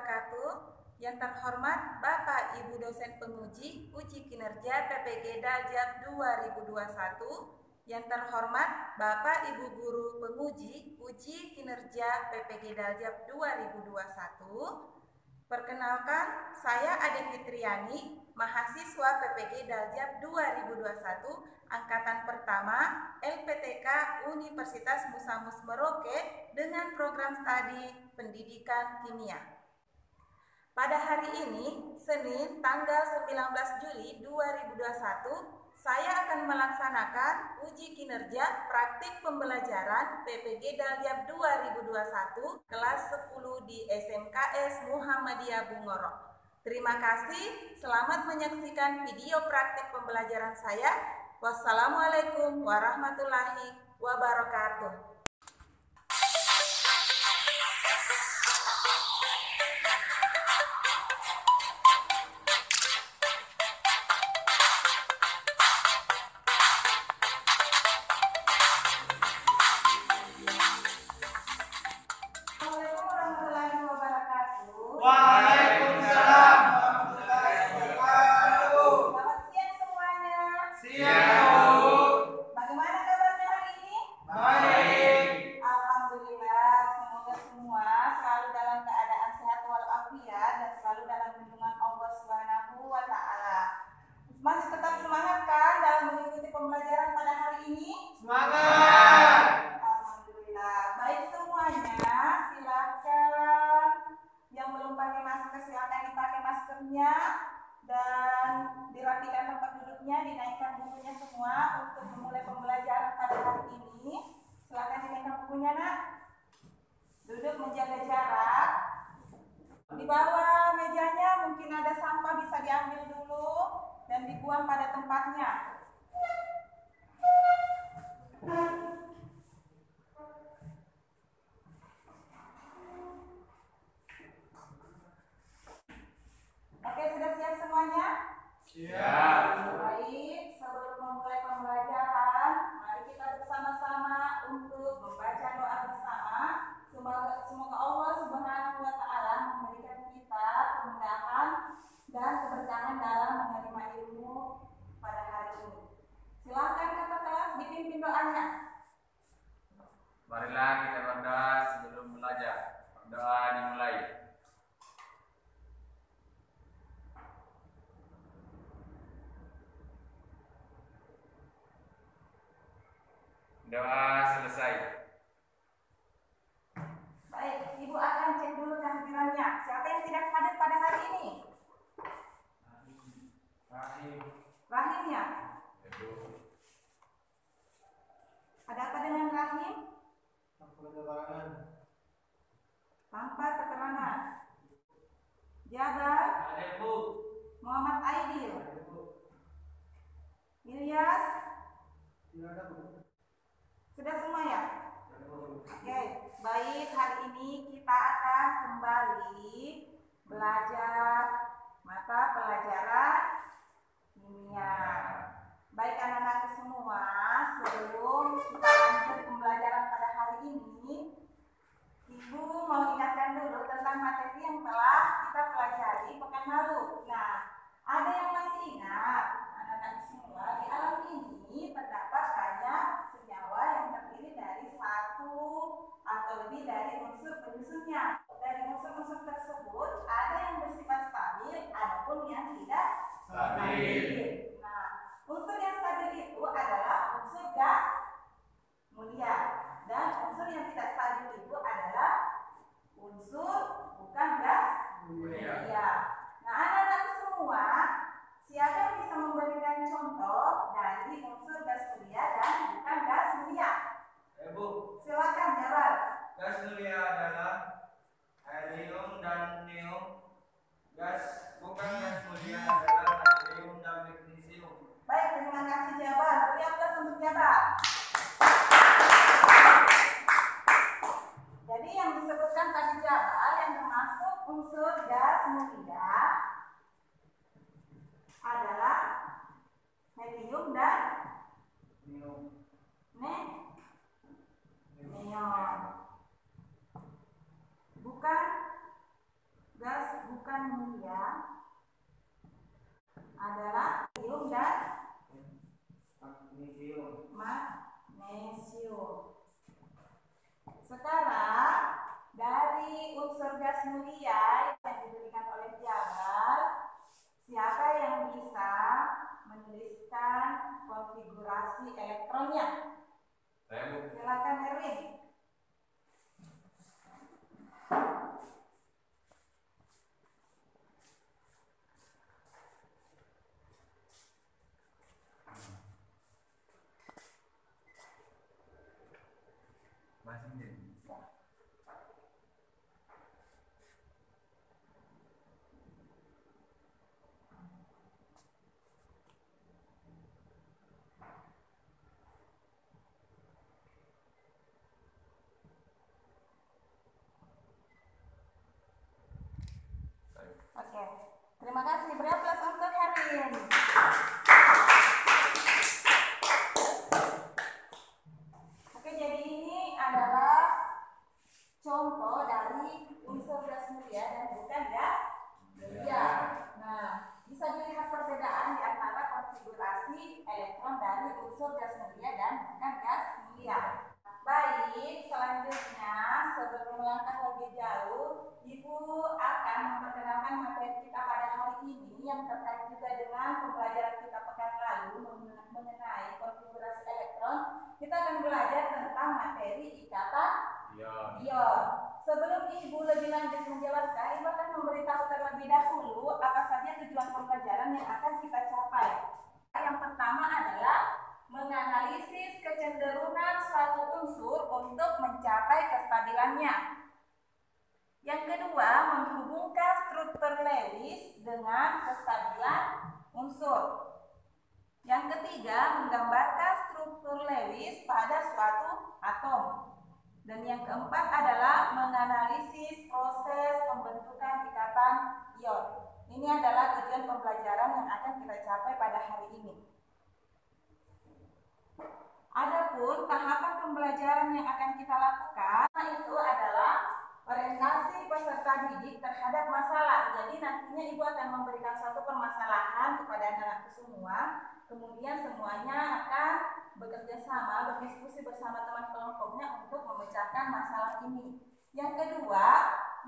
wabarakatuh. Yang terhormat Bapak Ibu dosen penguji uji kinerja PPG Daljab 2021. Yang terhormat Bapak Ibu guru penguji uji kinerja PPG Daljab 2021. Perkenalkan, saya Ade Fitriani, mahasiswa PPG Daljab 2021, angkatan pertama LPTK Universitas Musa Mus Merauke dengan program studi pendidikan kimia. Pada hari ini, Senin tanggal 19 Juli 2021, saya akan melaksanakan uji kinerja praktik pembelajaran PPG Daljab 2021 kelas 10 di SMKS Muhammadiyah Bungoro. Terima kasih, selamat menyaksikan video praktik pembelajaran saya. Wassalamualaikum warahmatullahi wabarakatuh. Waalaikumsalam warahmatullahi wabarakatuh. Selamat siang semuanya. Siang, Bu. Bagaimana kabarnya hari ini? Baik. Alhamdulillah, semoga semua selalu dalam keadaan sehat walafiat dan selalu dalam lindungan Allah Subhanahu wa taala. Masih tetap semangat kan dalam mengikuti pembelajaran pada hari ini? Semangat. Alhamdulillah. Baik semuanya, silakan yang belum pakai masker silakan dipakai maskernya dan dirapikan tempat duduknya, dinaikkan bukunya semua untuk memulai pembelajaran pada hari ini. Silakan dinaikkan bukunya, Nak. Duduk menjaga jarak. Di bawah mejanya mungkin ada sampah, bisa diambil dulu dan dibuang pada tempatnya. Oke, sudah siap semuanya? Siap. Baik, sebelum memulai pembelajaran, mari kita bersama-sama untuk membaca doa bersama. Semoga Allah Subhanahu wa taala memberikan kita kemudahan dan keberkahan dalam menerima ilmu pada hari ini. Silakan kakak kelas dipimpin doanya. Marilah kita berdoa sebelum belajar. Doa dimulai. Doa selesai. Baik, Ibu akan cek dulu kehadirannya. Siapa yang tidak hadir pada hari ini? Rahimnya. Ada apa dengan Rahim? Tanpa keterangan. Jabar. Ada, Bu. Muhammad Aidil. Ilyas. Sudah semua ya? Oke, baik, hari ini kita akan kembali belajar mata pelajaran kimia. Baik anak-anak semua, sebelum kita lanjut pembelajaran pada hari ini, Ibu mau ingatkan dulu tentang materi yang telah kita pelajari pekan lalu. Nah, ada yang masih ingat anak-anak semua, di alam ini terdapat banyak senyawa yang terdiri dari satu atau lebih dari unsur penyusunnya. Dari unsur-unsur tersebut ada yang bersifat stabil, adapun yang tidak stabil. Nah, unsur yang stabil itu adalah unsur gas mulia, dan unsur yang tidak stabil itu adalah unsur bukan gas mulia. Nah, anak-anak semua, siapa yang bisa memberikan contoh dari unsur gas mulia dan bukan gas mulia? Bu. Silakan jawab. Gas mulia adalah helium dan neon. Bukan gas mulia adalah natrium dan magnesium. Baik, terima kasih Jabar. Beri aplaus untuk Jabar. Jadi yang disebutkan tadi Jabar yang termasuk unsur gas mulia adalah helium dan neon. Bukan gas ikatan mulia adalah natrium dan magnesium. Sekarang dari unsur gas mulia yang diberikan oleh Jabal, siapa yang bisa menuliskan konfigurasi elektronnya? Silakan Erwin. Oke, terima kasih. Beri aplaus untuk Herwin. Oke, jadi ini adalah contoh dari unsur gas mulia dan bukan gas mulia. Nah, bisa dilihat perbedaan di antara konfigurasi elektron dari unsur gas mulia dan bukan gas mulia. Baik, selanjutnya sebelum melangkah lebih jauh, Ibu akan memperkenalkan materi kita pada hari ini yang terkait juga dengan pembelajaran kita pekan lalu mengenai konfigurasi elektron. Kita akan belajar tentang materi ikatan ion. Sebelum Ibu lebih lanjut menjelaskan, Ibu akan memberitahu terlebih dahulu apa saja tujuan pembelajaran yang akan kita capai. Yang pertama adalah menganalisis kecenderungan suatu unsur untuk mencapai kestabilannya. Yang kedua, menghubungkan struktur Lewis dengan kestabilan unsur. Yang ketiga, menggambarkan struktur Lewis pada suatu atom. Dan yang keempat adalah menganalisis proses pembentukan ikatan ion. Ini adalah tujuan pembelajaran yang akan kita capai pada hari ini. Adapun tahapan pembelajaran yang akan kita lakukan itu adalah orientasi peserta didik terhadap masalah. Jadi nantinya Ibu akan memberikan satu permasalahan kepada anak-anakku semua. Kemudian semuanya akan bekerja sama, berdiskusi bersama teman kelompoknya untuk memecahkan masalah ini. Yang kedua,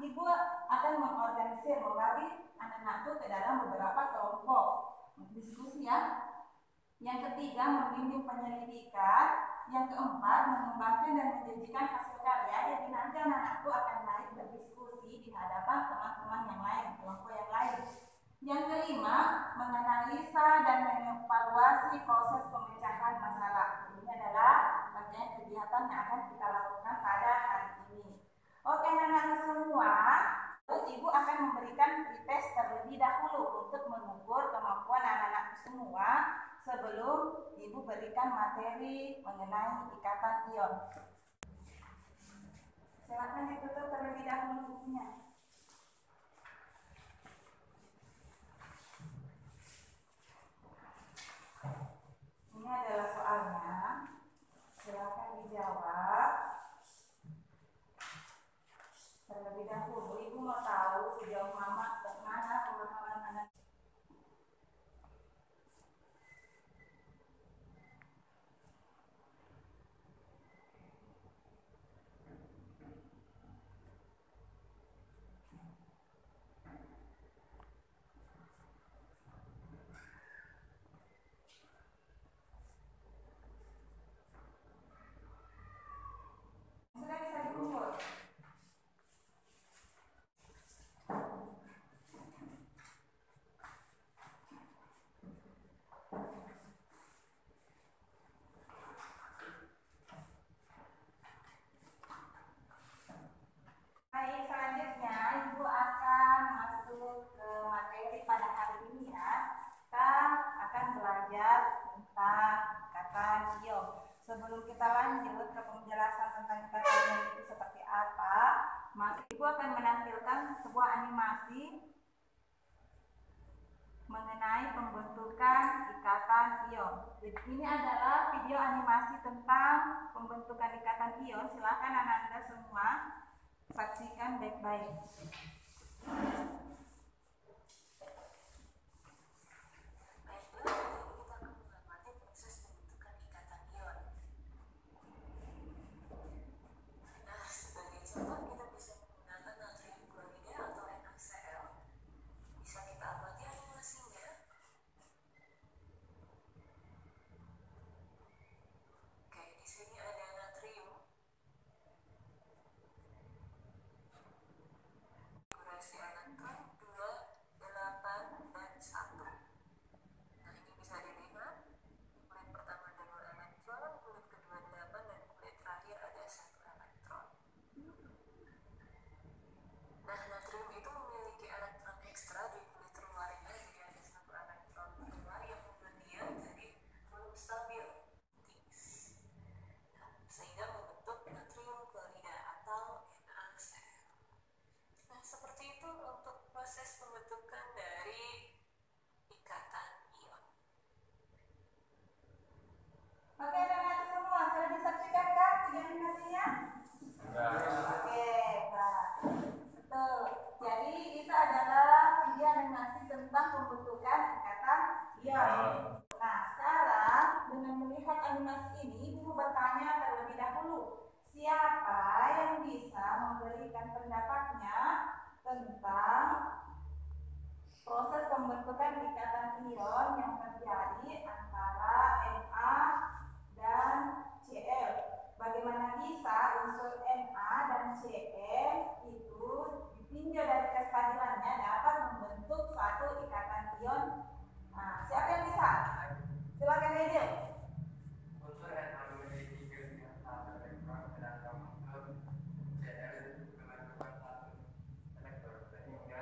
Ibu akan mengorganisir, membagi anak-anakku ke dalam beberapa kelompok diskusi ya. Yang ketiga, membimbing penyelidikan. Yang keempat, mengembangkan dan menjanjikan hasil karya. Jadi nanti anak-anakku akan naik berdiskusi di hadapan teman-teman yang lain, kelompok yang lain. Yang kelima, menganalisa dan mengevaluasi proses pemecahan masalah. Ini adalah bagian kegiatan yang akan kita lakukan pada hari ini. Oke anak-anak semua, Ibu akan memberikan pretest terlebih dahulu untuk mengukur kemampuan anak-anak semua sebelum Ibu berikan materi mengenai ikatan ion. Silakan ditutup terlebih dahulu bukunya. Ini adalah soalnya. Silakan dijawab. Terlebih dahulu, Ibu mau tahu sejauh mana pemahaman anak. Sudah bisa diukur. Baik, selanjutnya Ibu akan masuk ke materi pada hari ini ya. Kita akan belajar tentang ikatan ion. Sebelum kita lanjut ke penjelasan tentang ikatan ion itu seperti apa, maka Ibu akan menampilkan sebuah animasi mengenai pembentukan ikatan ion. Jadi ini adalah video animasi tentang pembentukan ikatan ion. Silakan anak-anak semua saksikan baik-baik. Cl itu ditinjau dari kestabilannya dapat membentuk suatu ikatan ion. Nah, siapa yang bisa? Silakan Edil. Unsur Na memiliki kelebihan satu elektron sedangkan unsur Cl kelebihan satu elektron sehingga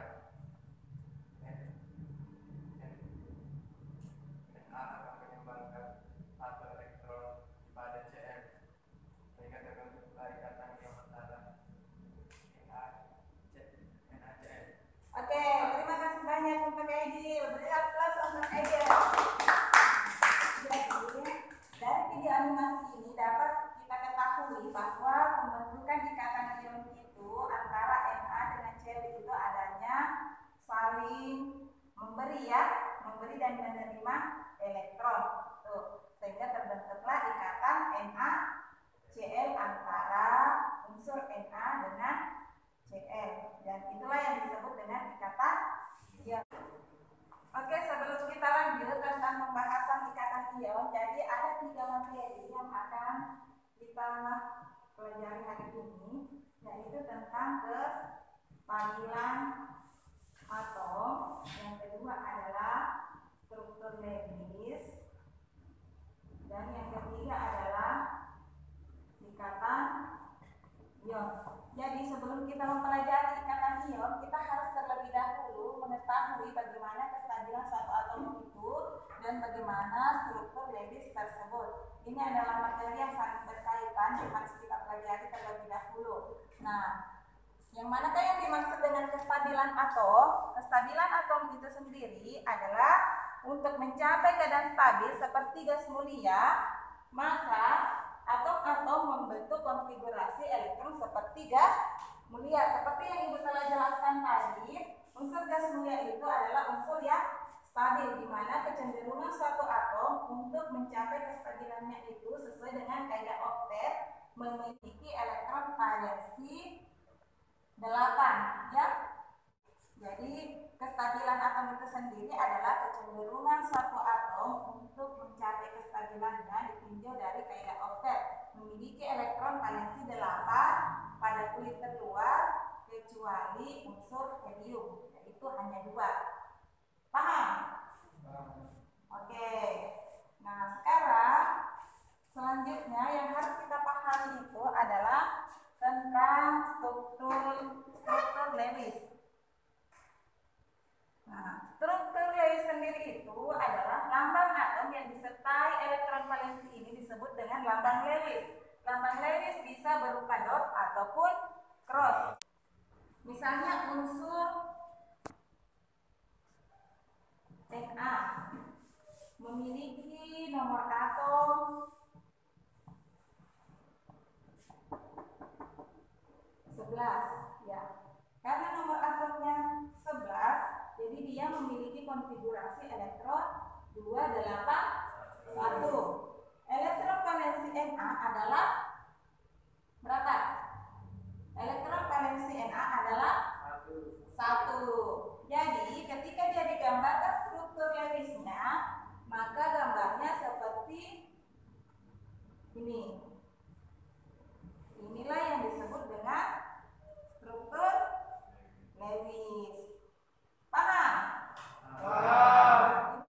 Na akan menyumbangkan satu elektron pada Cl sehingga terbentuklah ikatan ion antara NaCl. Oke, terima kasih banyak untuk Edil. Beri aplaus untuk Edil. Jadi, dari video animasi ini dapat kita ketahui bahwa pembentukan ikatan ion itu antara Na dengan Cl itu adanya saling memberi dan menerima elektron. Tuh, sehingga terbentuklah ikatan NaCl antara unsur Na dengan Cl, dan itulah yang disebut dengan ikatan ion. Oke, sebelum kita lanjut tentang pembahasan ikatan ion, jadi ada 3 materi yang akan kita pelajari hari ini, yaitu tentang kestabilan atom, yang kedua adalah struktur Lewis, dan yang ketiga adalah ikatan ion. Jadi sebelum kita mempelajari ikatan ion, kita harus terlebih dahulu mengetahui bagaimana kestabilan satu atom itu dan bagaimana struktur Lewis tersebut. Ini adalah materi yang sangat berkaitan yang harus kita pelajari terlebih dahulu. Nah, yang manakah yang dimaksud dengan kestabilan atom? Kestabilan atom itu sendiri adalah untuk mencapai keadaan stabil seperti gas mulia, maka atom-atom membentuk konfigurasi elektron seperti gas mulia. Seperti yang Ibu telah jelaskan tadi, unsur gas mulia itu adalah unsur yang stabil, di mana kecenderungan suatu atom untuk mencapai kestabilannya itu sesuai dengan kaidah oktet memiliki elektron valensi 8, ya. Jadi kestabilan atom itu sendiri adalah kecenderungan suatu atom untuk mencapai kestabilannya ditinjau dari kaidah oktet memiliki elektron valensi 8 pada kulit terluar kecuali unsur helium, yaitu hanya 2. Paham? Oke. Nah, sekarang selanjutnya yang harus kita pahami itu adalah tentang struktur Lewis. Nah, struktur Lewis sendiri itu adalah lambang atom yang disertai elektron valensi ini disebut dengan lambang Lewis. Lambang Lewis bisa berupa dot ataupun cross. Misalnya unsur Na memiliki nomor atom 11, ya. Karena nomor atomnya 11, jadi dia memiliki konfigurasi elektron 281. Elektron valensi Na adalah berapa? Elektron valensi Na adalah 1. Jadi ketika dia digambarkan struktur Lewisnya, maka gambarnya seperti ini. Inilah yang disebut dengan struktur Lewis. Paham?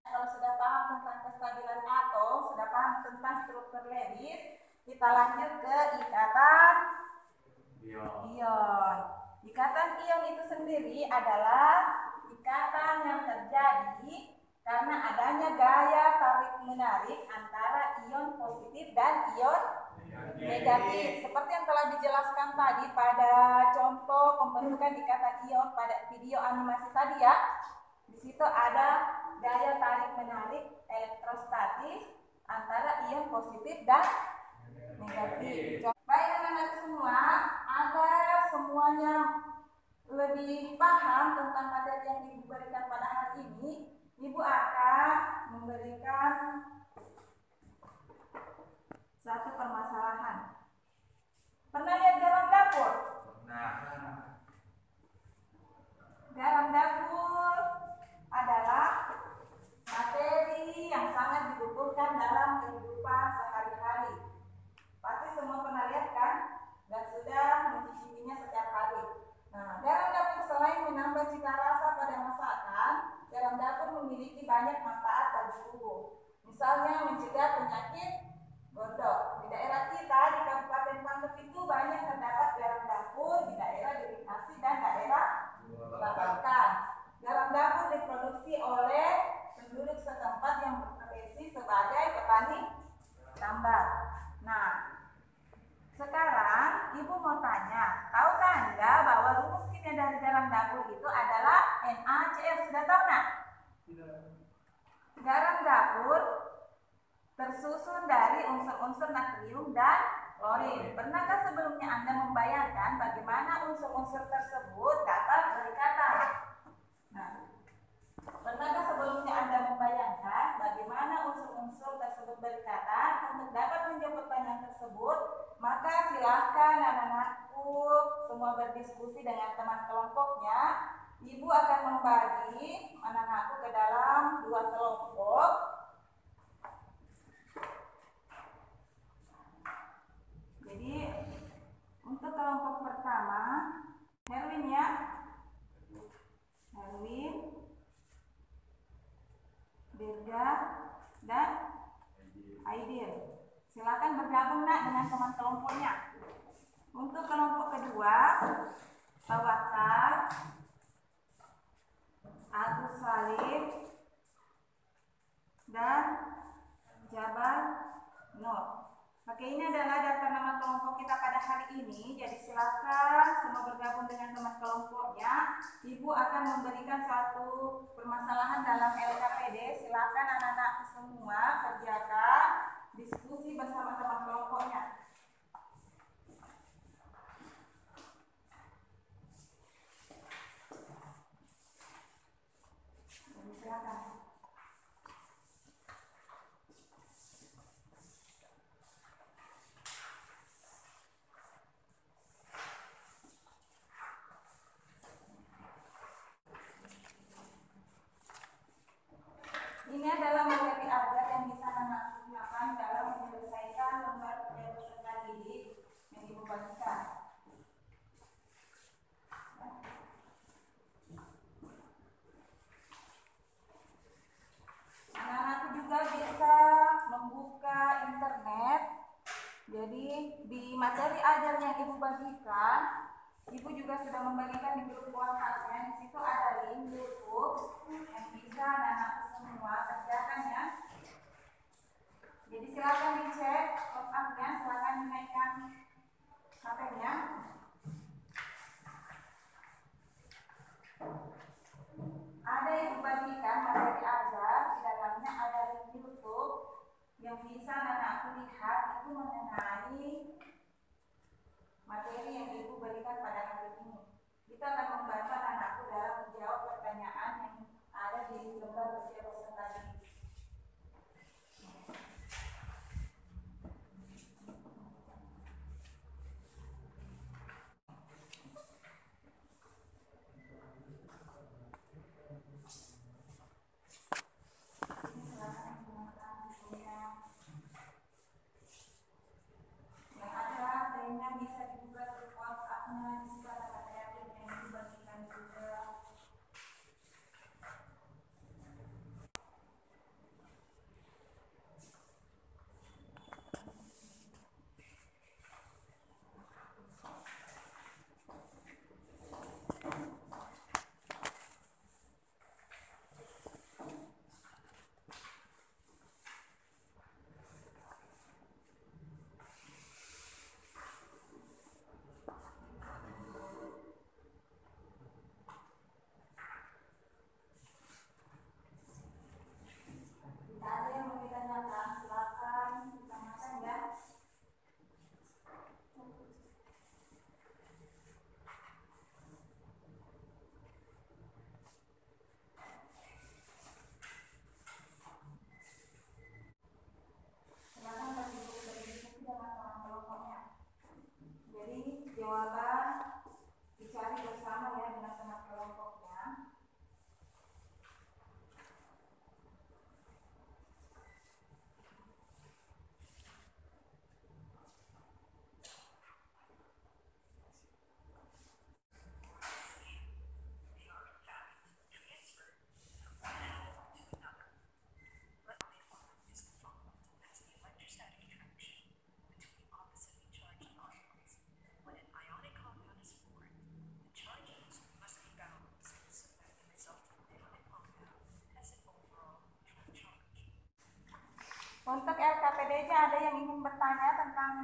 Kalau sudah paham tentang kestabilan atom, sudah paham tentang struktur Lewis, kita lanjut ke ikatan ion. Ikatan ion itu sendiri adalah ikatan yang terjadi karena adanya gaya tarik-menarik antara ion positif dan ion negatif. Seperti yang telah dijelaskan tadi pada contoh pembentukan ikatan ion pada video animasi tadi, ya. Di situ ada gaya tarik-menarik elektrostatis antara ion positif dan negatif. Baik anak-anak semua, agar semuanya lebih paham tentang materi yang Ibu berikan pada hari ini, Ibu akan memberikan satu permasalahan. Pernah lihat garam dapur? Nah, Garam dapur adalah materi yang sangat dibutuhkan dalam kehidupan sehari-hari. Pasti semua pernah lihat kan? Dan sudah mencicipinya setiap cita rasa pada masakan, garam dapur memiliki banyak manfaat bagi tubuh. Misalnya mencegah penyakit gondok. Di daerah kita di Kabupaten Pangkep itu banyak terdapat garam dapur di daerah Delikasi dan daerah Babakan. Garam dapur diproduksi oleh penduduk setempat yang berprofesi sebagai petani tambak. Nah, sekarang Ibu mau tanya, tahukah Anda bahwa rumus kimia dari garam dapur itu adalah NaCl? Sudah tahu nak? Garam dapur tersusun dari unsur-unsur natrium dan klorin. Pernahkah sebelumnya Anda membayangkan bagaimana unsur-unsur tersebut dapat berikatan? Nah, pernahkah sebelumnya Anda membayangkan bagaimana unsur-unsur tersebut berikatan? Untuk dapat menjawab pertanyaan tersebut, maka silahkan anak-anakku semua berdiskusi dengan teman kelompoknya. Ibu akan membagi anak-anakku ke dalam 2 kelompok. Jadi untuk kelompok pertama, Herwin ya, Herwin, Birda, dan Aidil. Silakan bergabung nak dengan teman kelompoknya. Untuk kelompok kedua, Tawakal, Agus Salim, dan Jabal Nur. Oke, ini adalah daftar nama kelompok kita pada hari ini. Jadi silakan semua bergabung dengan teman kelompoknya. Ibu akan memberikan suatu permasalahan dalam LKPD. Silakan anak-anak semua kerjakan diskusi bersama teman kelompoknya. Jadi silakan. Ini adalah materi ajar yang bisa anak gunakan dalam menyelesaikan lembar peserta didik yang Ibu bagikan. Anak-anak juga bisa membuka internet. Jadi di materi ajar yang Ibu bagikan, Ibu juga sudah membagikan di grup WhatsApp-nya. Di situ ada link YouTube yang bisa anak-anak semua kerjakan ya. Jadi silakan dicek WhatsApp-nya, silakan dinaikkan HP-nya. Ada yang dibagikan materi ajar, di dalamnya ada link YouTube yang bisa anak-anak lihat itu mengenai materi yang Ibu berikan pada hari ini. Kita akan membantu anak-anakku dalam menjawab pertanyaan yang ada di lembar usia peserta didik.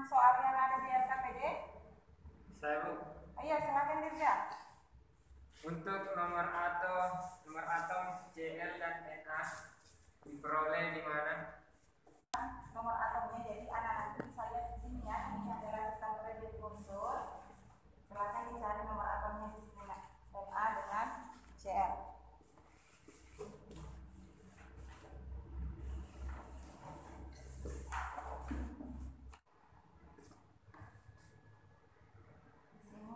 soal yang ada di LKPD? Saya Bu. Iya, silakan Dirja. Untuk nomor atom Cl dan Na diperoleh di mana? Nomor atomnya, jadi anak-anak bisa lihat di sini ya. Ini adalah sistem periodic unsur. Silakan dicari nomor atomnya di sini, Na dengan Cl.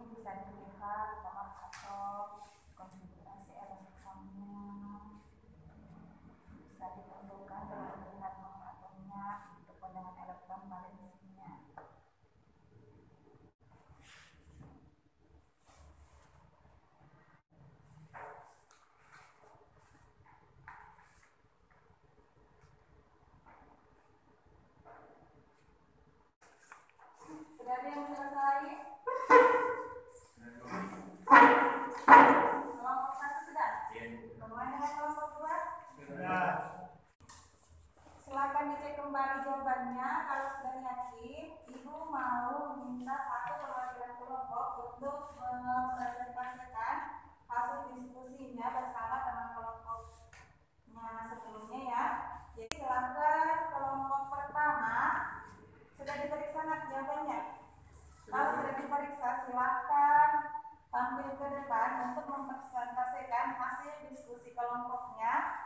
Bisa dilihat nomor atom, konfigurasi elektronnya, bisa ditentukan dengan melihat nomor atomnya ataupun dengan elektron valensinya. Sudah ada yang selesai? Kelompok 1 sudah? Bagaimana dengan kelompok 2? Sudah. Silakan dicek kembali jawabannya. Kalau sudah yakin, Ibu mau meminta satu perwakilan kelompok untuk mempresentasikan hasil diskusinya bersama teman kelompoknya sebelumnya ya. Jadi silakan kelompok pertama sudah diperiksa jawabannya. Kalau sudah diperiksa, silakan tampil ke depan untuk mempresentasikan hasil diskusi kelompoknya.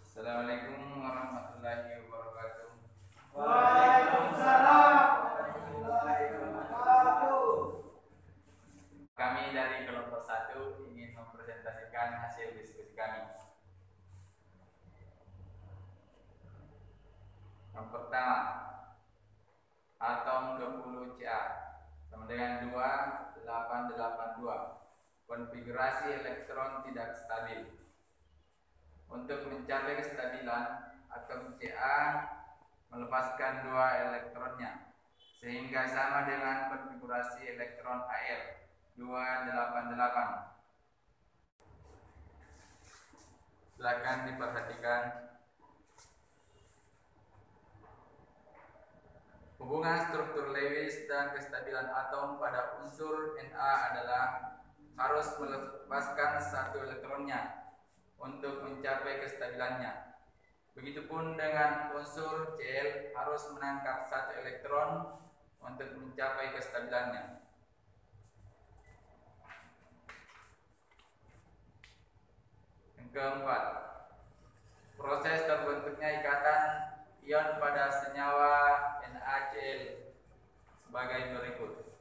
Assalamualaikum warahmatullahi wabarakatuh. Waalaikumsalam warahmatullahi wabarakatuh. Kami dari kelompok 1 ingin mempresentasikan hasil diskusi kami. Yang pertama, atom 20 Ca sama dengan 2882. Konfigurasi elektron tidak stabil. Untuk mencapai kestabilan, atom Ca melepaskan 2 elektronnya sehingga sama dengan konfigurasi elektron Al 288. Silakan diperhatikan. Hubungan struktur Lewis dan kestabilan atom pada unsur Na adalah harus melepaskan 1 elektronnya untuk mencapai kestabilannya. Begitupun dengan unsur Cl harus menangkap 1 elektron untuk mencapai kestabilannya. Yang keempat, proses terbentuknya ikatan ion pada senyawa NaCl sebagai berikut.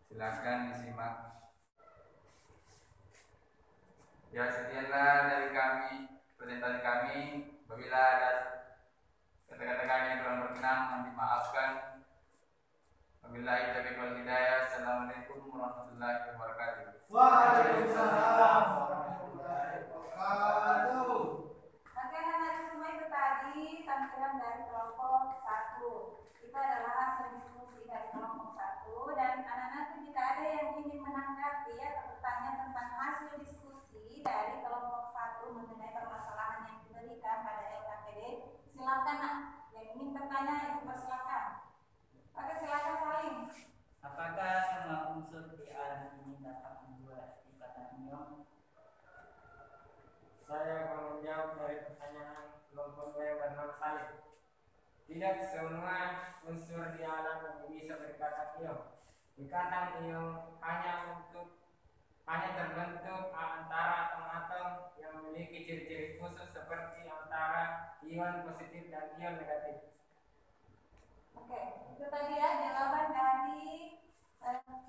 Silakan disimak. Ya, sekianlah dari kami, presentasi kami. Apabila ada kata-kata kami yang kurang berkenan, mohon dimaafkan. Wabillahi taufiq wal hidayah. Assalamualaikum warahmatullahi wabarakatuh. Waalaikumsalam warahmatullahi wabarakatuh. Oke, anak-anak semua, itu tadi tampilan dari kelompok 1. Itu adalah hasil diskusi dari kelompok 1. Dan anak-anak, jika ada yang ingin menanggapi atau bertanya tentang hasil diskusi dari kelompok 1 mengenai permasalahan yang diberikan pada LKPD, silakan nak. Yang ingin bertanya itu persilakan. Oke, silakan Salim. Apakah semua unsur di alam ini dapat membuat ikatan ion? Saya akan menjawab dari pertanyaan kelompok B bernama Salim. Tidak semua unsur di alam ini bisa berikatan ion. Ikatan ion hanya terbentuk antara atom-atom yang memiliki ciri-ciri khusus seperti antara ion positif dan ion negatif. Oke, itu tadi ya jawaban dari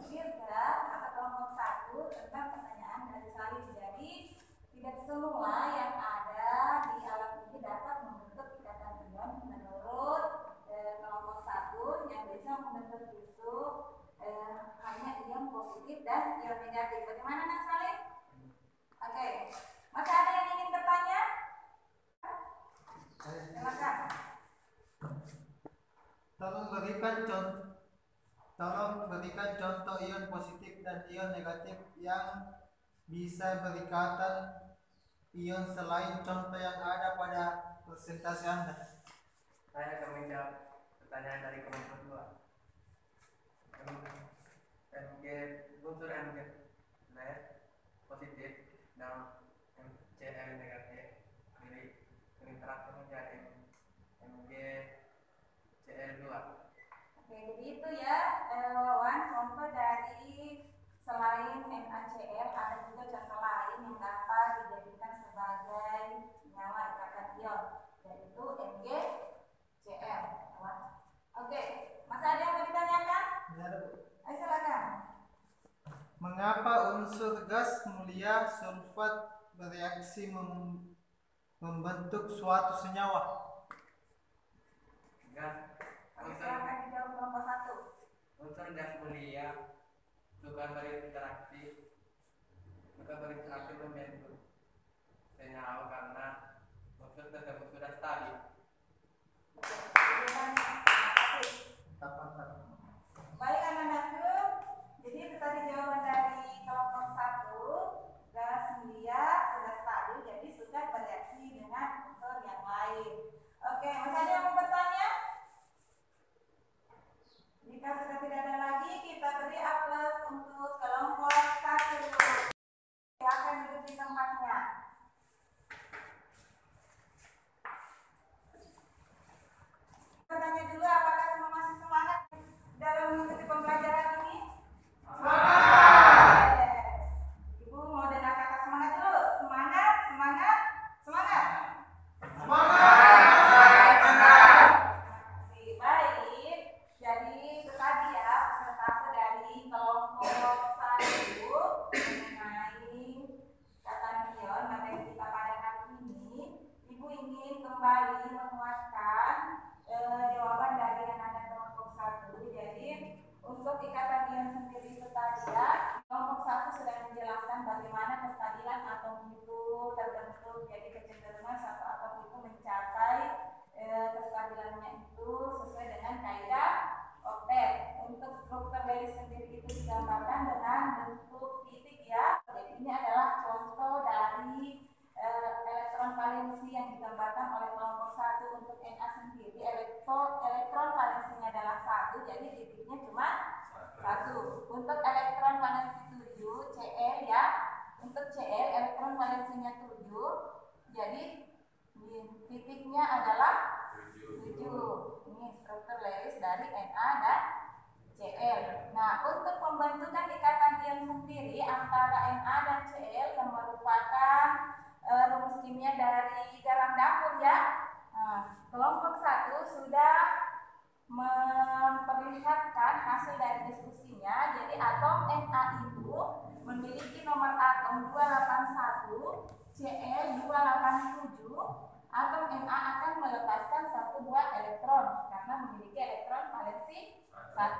Dirga atau kelompok 1 tentang pertanyaan dari Salim. Jadi tidak semua yang ada di alam ini dapat membentuk ikatan ion menurut kelompok 1. Yang bisa membentuk itu hanya ion positif dan ion ion negatif. Bagaimana Nak Salim? Oke. Masih ada yang ingin bertanya? Silakan. Tolong berikan contoh ion positif dan ion negatif yang bisa berikatan ion selain contoh yang ada pada presentasi Anda. Saya akan menjawab pertanyaan dari kelompok 2. Unsur Mg positif dan Mcl negatif berinteraksi menjadi MgCl2. Oke, jadi itu ya Wawan, contoh dari selain NaCl ada juga contoh lain yang dapat dijadikan sebagai senyawa ikatan ion, yaitu MgCl. Oke, masih ada yang mau ditanyakan? Ayo silakan. Mengapa unsur gas mulia sulfat bereaksi membentuk suatu senyawa? Silakan dijawab kelompok 1. Unsur gas mulia suka berinteraksi membentuk senyawa karena unsur tersebut sudah stabil. Baik anak-anakku, jadi itu tadi jawaban dari kelompok 1. Gas mulia sudah stabil, jadi sudah bereaksi dengan unsur yang lain. Oke, masih ada yang mau bertanya? Jika sudah tidak ada lagi, kita beri A+ untuk kelompok 1. Silakan duduk di tempatnya. Bertanya dulu, apakah semua masih semangat dalam mengikuti pembelajaran ini? Semangat! Yes. Ibu mau dengar kata semangat dulu. Semangat, semangat, semangat. Baik, jadi itu tadi ya presentasi dari kelompok 1 mengenai ikatan ion materi kita pada hari ini. Ibu ingin kembali menguatkan jawaban dari anak-anak kelompok 1. Jadi untuk ikatan ion sendiri itu tadi ya, kelompok 1 sudah menjelaskan bagaimana kestabilan atom itu terbentuk. Jadi kecenderungan satu atom itu mencapai kestabilannya itu sesuai dengan kaidah oktet. Untuk struktur Lewis sendiri itu digambarkan dengan bentuk titik ya. Jadi ini adalah contoh dari elektron valensi yang digambarkan oleh kelompok 1. Untuk Na sendiri elektron valensinya adalah 1, jadi titiknya cuma 1. Untuk elektron valensi 7 Cl ya, untuk Cl elektron valensinya 7, jadi titiknya adalah 7. Ini struktur Lewis dari Na dan Cl. Nah, untuk pembentukan ikatan ion sendiri antara Na dan Cl yang merupakan rumus kimia dari garam dapur ya. Nah, kelompok 1 sudah memperlihatkan hasil dari diskusinya. Jadi atom Na itu memiliki nomor atom 281, Cl 287. Atom Na akan melepaskan 1 buah elektron karena memiliki elektron valensi 1.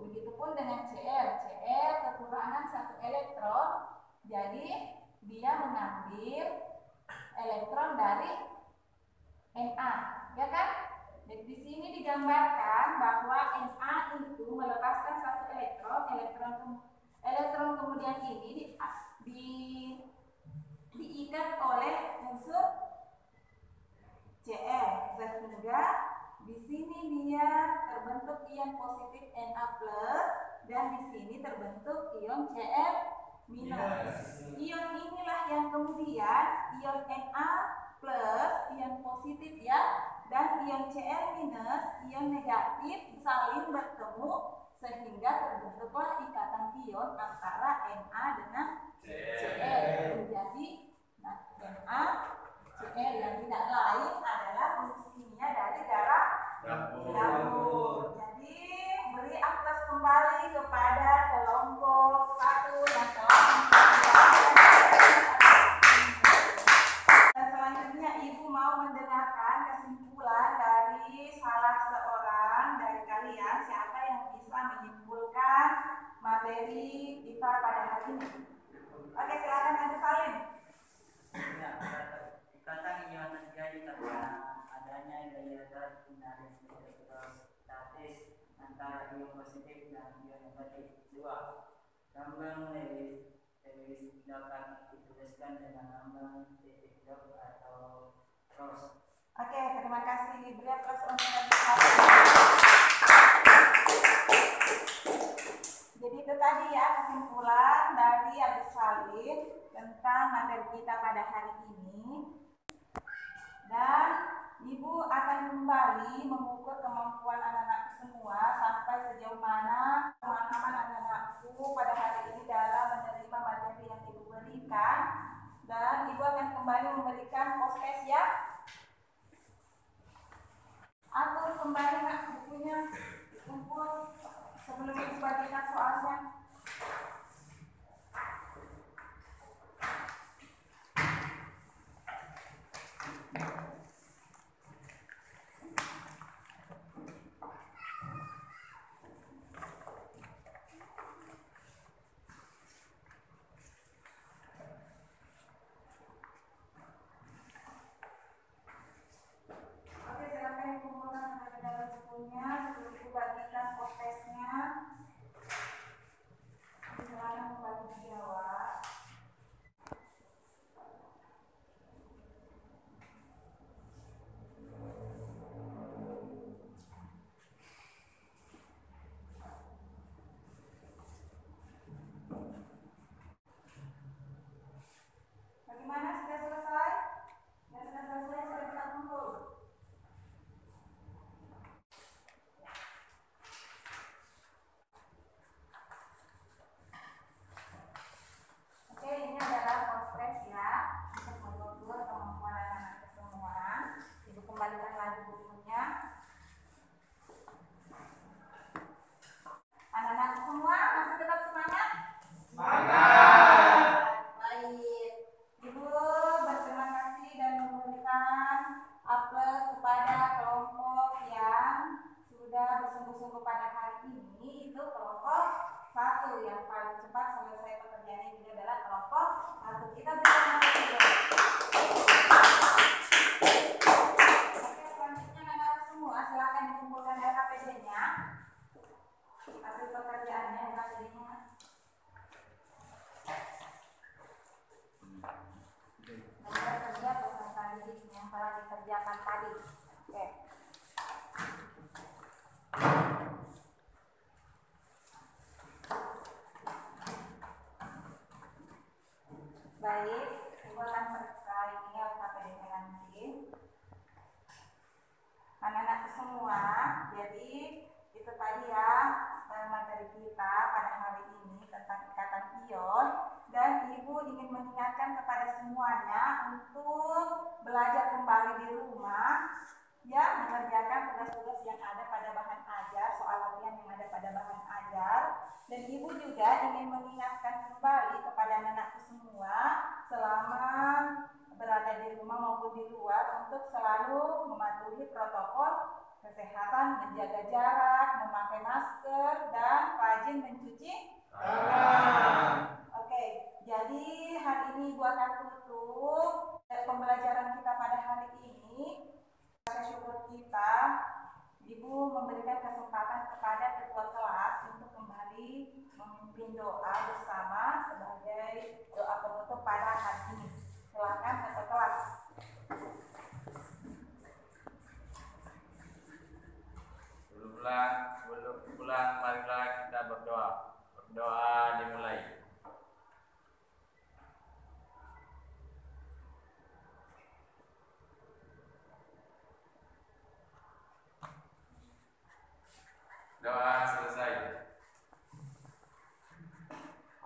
Begitupun dengan Cl. Cl kekurangan 1 elektron, jadi dia mengambil elektron dari Na, ya kan? Jadi di sini digambarkan bahwa Na itu melepaskan 1 elektron kemudian ini diikat oleh unsur Cl sehingga di sini dia terbentuk ion positif Na+ dan di sini terbentuk ion Cl-. Ion inilah yang kemudian ion Na+ ion positif ya dan ion Cl- ion negatif saling bertemu sehingga terbentuklah ikatan ion antara Na dengan Cl menjadi Na Cl yang tidak lain adalah rumus kimia dari garam dapur. Jadi beri A+ kembali kepada kelompok 1 yang telah dan selanjutnya ibu mau mendengarkan kesimpulan dari salah seorang dari kalian. Siapa yang bisa menyimpulkan materi kita pada hari ini. Oke, silakan Anda Salim. Ya, ikatan ion terjadi karena adanya gaya tarik menarik elektrostatis antara ion positif dan ion negatif. 2. Lambang Lewis dapat dituliskan dengan lambang titik dot atau cross. Oke, terima kasih. Beliau terus untuk jadi itu tadi ya kesimpulan dari Agus Salim tentang materi kita pada hari ini. Dan Ibu akan kembali mengukur kemampuan anak-anak semua sampai sejauh mana pemahaman anak-anakku pada hari ini dalam menerima materi yang Ibu berikan. Dan Ibu akan kembali memberikan post-test ya. Atur kembali nak bukunya, kumpul sebelum Ibu bagikan soalnya. Oke, silakan dikumpulkan ke dalam bukunya sebelum Ibu bagikan post-testnya. Silakan kembali dijawab. Bagaimana, sudah selesai? Yang sudah selesai sudah kita kumpul. Oke, ini adalah post-test ya untuk mengukur kemampuan anak-anak semua. Ibu kembalikan lagi bukunya. Anak-anak semua masih tetap semangat? Semangat. Baik. Ibu berterima kasih dan memberikan aplaus kepada kelompok yang sudah bersungguh-sungguh pada hari ini. Itu kelompok 1 yang paling cepat selesai pekerjaan ini adalah kelompok 1. Kita berikan aplaus dulu. Oke, selanjutnya anak-anak semua silakan dikumpulkan LKPD-nya. Hasil pekerjaannya LKPD-nya. Nomor kerja peserta didik yang telah dikerjakan tadi. Oke. Baik, Ibu akan periksa ini LKPD-nya nanti. Anak-anak semua, jadi itu tadi ya materi kita pada hari ini tentang ikatan ion. Dan Ibu ingin mengingatkan kepada semuanya untuk belajar kembali di rumah, ya, mengerjakan tugas-tugas yang ada pada bahan ajar, soal latihan yang ada pada bahan ajar. Dan Ibu juga ingin mengingatkan kembali kepada anak-anakku semua selama berada di rumah maupun di luar untuk selalu mematuhi protokol kesehatan, menjaga jarak, memakai masker, dan rajin mencuci tangan. Oke, jadi hari ini Ibu akan tutup pembelajaran kita pada hari ini. Rasa syukur kita, Ibu memberikan kesempatan kepada ketua kelas untuk kembali memimpin doa bersama sebagai doa penutup pada hari ini. Silakan ketua kelas. Sebelum pulang, marilah kita berdoa. Berdoa dimulai. Doa selesai.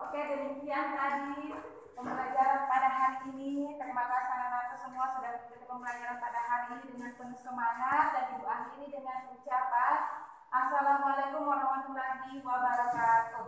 Oke, demikian tadi pembelajaran pada hari ini. Terima kasih anak-anak semua sudah mengikuti pembelajaran pada hari ini dengan penuh semangat. Dan Ibu akhiri dengan ucapan Assalamualaikum warahmatullahi wabarakatuh.